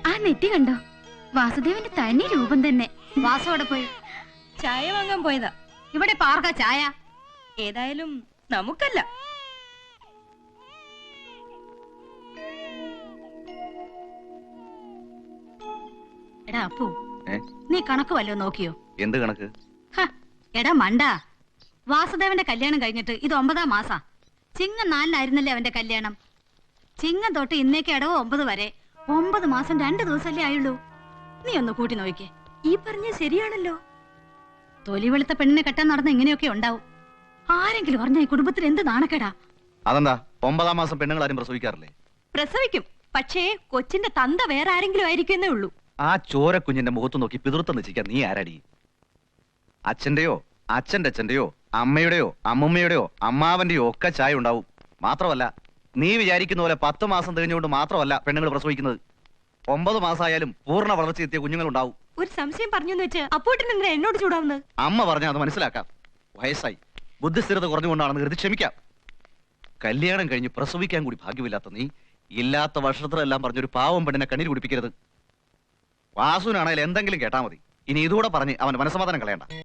ആ നെറ്റി കണ്ടോ? വാസുദേവന്റെ തനി രൂപം തന്നെ. വാസോടെ പോയി ചായ വാങ്ങാൻ പോയതാ. ഇവിടെ പാർക്ക ചായ? ഏതായാലും നമുക്കല്ല. എടാ അപ്പു, നീ കണക്ക് വല്ലോ നോക്കിയോ? എന്ത് കണക്ക്? എടാ മണ്ട, വാസുദേവന്റെ കല്യാണം കഴിഞ്ഞിട്ട് ഇത് 9ാം മാസാ. ചിങ്ങം 4-നായിരുന്നല്ലേ അവന്റെ കല്യാണം. ചിങ്ങം തൊട്ട് ഇന്നേക്ക് ഇടവോ 9 വരെ 9 മാസം 2 ദിവസമല്ലേ ആയുള്ളൂ. നീ ഒന്ന് കൂട്ടി നോക്കിക്കേ. ഈ പറഞ്ഞ ശരിയാണല്ലോ. തൊലി വെളുത്ത പെണ്ണിനെ കെട്ടാൻ നടന്ന ഇങ്ങനെയൊക്കെ ഉണ്ടാവും. ആരെങ്കിലും പറഞ്ഞ ഈ കുടുംബത്തിൽ എന്ത് നാണക്കേടാ. അതെന്താ 9ാം മാസം പെണ്ണുങ്ങൾ ആരും പ്രസവിക്കാറില്ലേ? പ്രസവിക്കും, പക്ഷേ കൊച്ചിന്റെ തന്ത വേറെ ആരെങ്കിലും ആയിരിക്കുന്നേ ഉള്ളൂ. ആ ചോര കുഞ്ഞിന്റെ മുഖത്ത് നോക്കി പിതൃത്വം നിശ്ചയിക്കാൻ നീ ആരാടി? അച്ഛന്റെയോ അച്ഛന്റെ അച്ഛന്റെയോ അമ്മയുടെയോ അമ്മുമ്മയുടെയോ അമ്മാവന്റെയോ ഒക്കെ ചായ ഉണ്ടാവും. മാത്രമല്ല, നീ വിചാരിക്കുന്ന പോലെ 10 മാസം തികഞ്ഞുകൊണ്ട് മാത്രമല്ല പെണ്ണുങ്ങൾ പ്രസവിക്കുന്നത്. 9 മാസമായാലും പൂർണ്ണ വളർച്ചയെത്തിയ കുഞ്ഞുങ്ങൾ ഉണ്ടാവും. ഒരു സംശയം പറഞ്ഞെന്ന് വെച്ച് അപ്പോട്ടിന് എന്തിനാ എന്നോട് ചൂടാവുന്നത്? അമ്മ പറഞ്ഞാൽ അത് മനസ്സിലാക്കാം. വയസ്സായി, ബുദ്ധിസ്ഥിരത കുറഞ്ഞുകൊണ്ടാണെന്ന് കരുതി ക്ഷമിക്കാം. കല്യാണം കഴിഞ്ഞ് പ്രസവിക്കാൻ കൂടി ഭാഗ്യമില്ലാത്ത നീ ഇല്ലാത്ത വർഷത്തിലെല്ലാം പറഞ്ഞൊരു പാവം പെണ്ണിനെ കണ്ണീര് കുടിപ്പിക്കരുത്. വാസുവിനാണെങ്കിൽ എന്തെങ്കിലും കേട്ടാ മതി. ഇനി ഇതുകൂടെ പറഞ്ഞ് അവൻ മനസ്സമാധാനം കളയണ്ട.